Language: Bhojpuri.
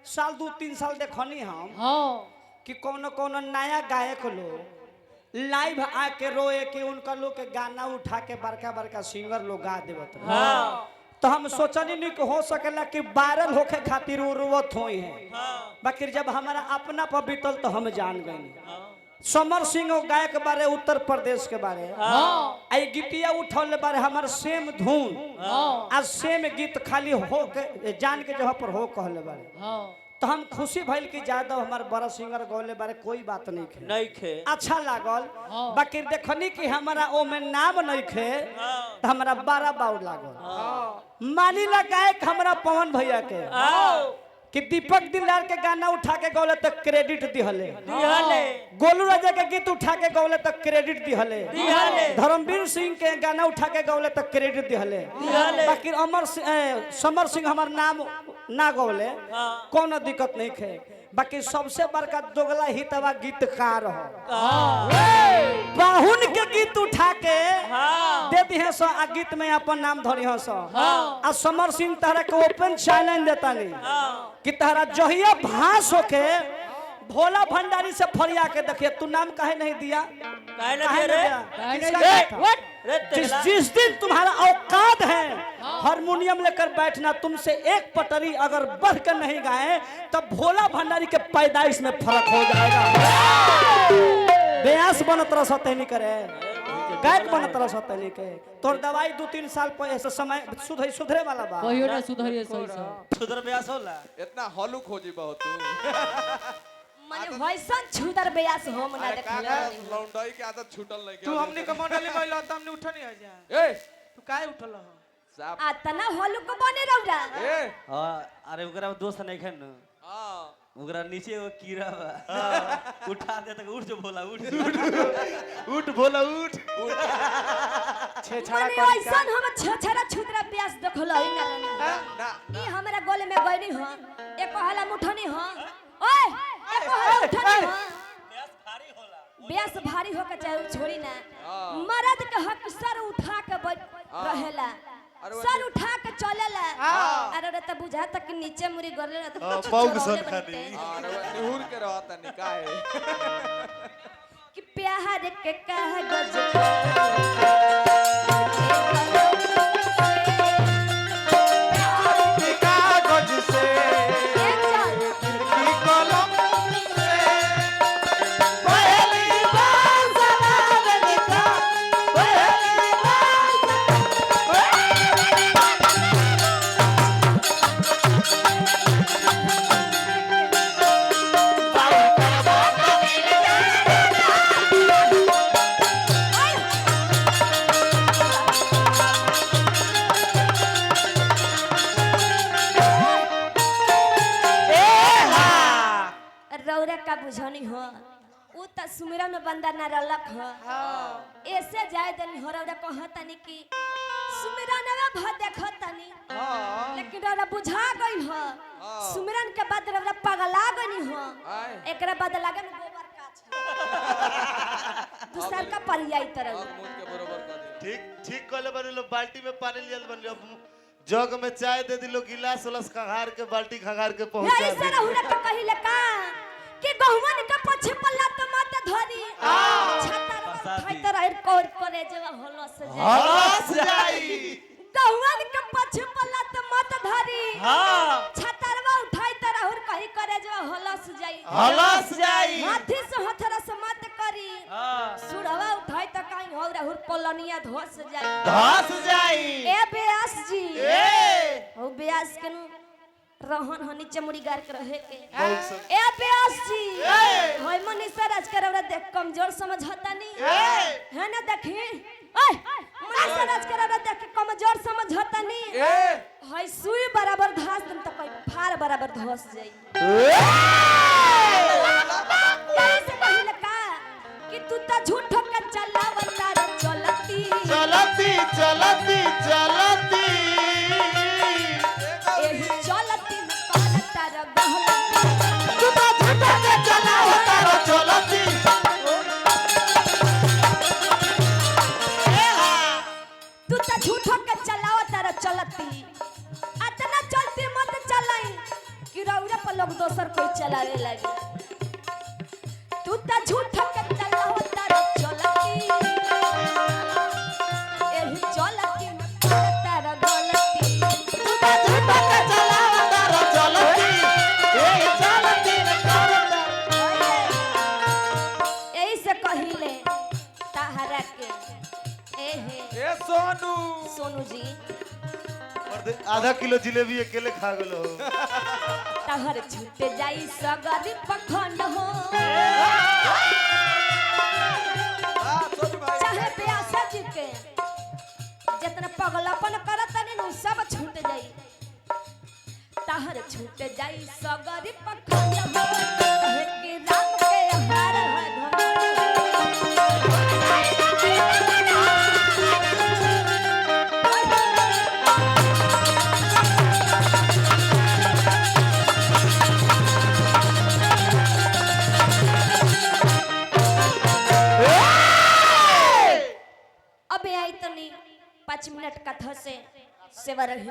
साल 2-3 साल देखनी हम हाँ कि कौन कौन नया गायक लोग लाइव आके रोए कि उनका लोग के गाना उठा के बड़का बड़का सिंगर लोग गा देवत हाँ तो हम सोचनी नहीं कि हो सकेला कि वायरल होके खातिर रोवत होई है बाकी जब हमारा अपना पर बीतल तो हम जान गए समर सिंह गायक बारे उत्तर प्रदेश के बारे आई गीतिया उठल बारे हमार सेम धुन आ सेम गीत खाली हो के जान के जगह पर हो कहले बारे तो हम खुशी भइल कि ज्यादा हमार बड़ा सिंगर गौले बारे कोई बात नहीं खे नहीं खे अच्छा लागल बाकी देखनी कि हमारा ओ में नाम नहीं खे तो हमारा बड़ा बाउर लागल मानी ला गायक हमारा पवन भैया के कि दीपक दिलदार के गाना उठा के गौले तक क्रेडिट दिहले गोलू राजा के गीत उठा के गौले तक क्रेडिट दिहले धर्मवीर सिंह के गाना उठा के गौले तक क्रेडिट दिहले बाकी समर सिंह हमार नाम ना गौले कोनो दिक्कत नहीं खे बाकी सबसे बड़का दोगला हितवा गीतकार हो बाहुन के गीत उठा के दे दिहे सो आ गीत में अपन नाम धरी हो सो आ समर सिंह तहरा के ओपन चैलेंज देता नहीं कि तहरा जहिया भास होके भोला भंडारी से फरिया के देखिए तू नाम काहे नहीं दिया जिस दिन तुम्हारा औकात है हारमोनियम लेकर बैठना तुमसे एक पटरी अगर बढ़ कर नहीं गाए तब भोला भंडारी के पैदाइश में फर्क हो जाएगा बेयास बनत रह सते नहीं करे गायक बनत रह सते नहीं के तोर दवाई 2-3 साल पर समय सुधरे वाला बा कहियो ना सुधरिए सही से सुधर बेयास होला इतना हॉलुक हो जी बहुत तू माने वैसन छुदर बेयास हो मना देखले लौंडाई के आदत छूटल नहीं तू हमनी के मंडली महिला त हमनी उठनी आ जा ए तू काहे उठल हो साहब आतना हॉलू को बने रौरा ए हां अरे ओकरा दोस्त नहीं खन हां ओकरा नीचे वो कीड़ा बा उठा दे त उठ जो भोला उठ भोला उठ छे छड़ा माने वैसन हम छछरा छुदरा बेयास देखल है ना ना ई हमरा गोले में गइनी हो एक हला मुठनी हो ओए एक हला उठनी हो बेयास भारी हो के चाहे छोड़ी ना मर्द के हक सर उठा के रहेला सर उठा के चलेला अरे रे त बुझा तक नीचे मुरी गरले ना तो पौग सर खानी अरे निहुर के रहता निकाहे कि प्यार के कागज का बुझनी हो उ त सुमिरन में बंदा न रलक हो ऐसे जाय दनी हो रौरा कहतनी कि सुमिरन में भ देखतनी लेकिन रौरा बुझा गइल हो सुमिरन के बाद रौरा पगला गनी हो एकरा बाद लागे न गोबर काछ दूसर का परियाई तरह मुंह के बरोबर कर दे ठीक ठीक कहले बने लो बाल्टी में पानी लियल बन लो जग में चाय दे दिलो गिलास उलस खंगार के बाल्टी खंगार के पहुंचा दे ऐसे रहू न कहिले का कि गहुवन का पछे पल्ला त मत धरी छतर खाइतर आइर कोर करे जेवा हलस जाई गहुवन का पछे पल्ला त मत धरी छतरवा उठाई तर और कहि करे जेवा हलस जाई हाथी से हथरा से मत करी सुरवा उठाई त काई हो रहूर पलनिया धस जाई ए बेयास जी ओ बेयास के रहन हनी चमुड़ी गार के रहे के ए प्यास जी होय मनीषा राज के रौरा देख कमजोर समझता नहीं है ना देखी ओए मनीषा राज के रौरा देख कमजोर समझता नहीं होय सुई बराबर घास तुम तो कोई फार बराबर धस जाई कैसे कहले का कि तू त झूठ के चलावता चलती चलती चलती चलती लोग दोसर कोई चलावे लगे तू त झूठ के चलावता रे चलती एही चलती में करता रे गलती तू त झूठ के चलावता रे चलती एही चलती में करता एही से कहिले ताहरा के एहे ए सोनू सोनू जी आधा किलो जिलेबी अकेले खा गेलो तहर छूटे जाई सगरी पखंड हो सोनू भाई चाहे प्यासा जी के जितना पगलापन करत नहीं नु सब छूट जाई तहर छूटे जाई सगरी पखंड हो कहे कि राम के हार है अबे आई तनी 5 मिनट कथा से सेवा रही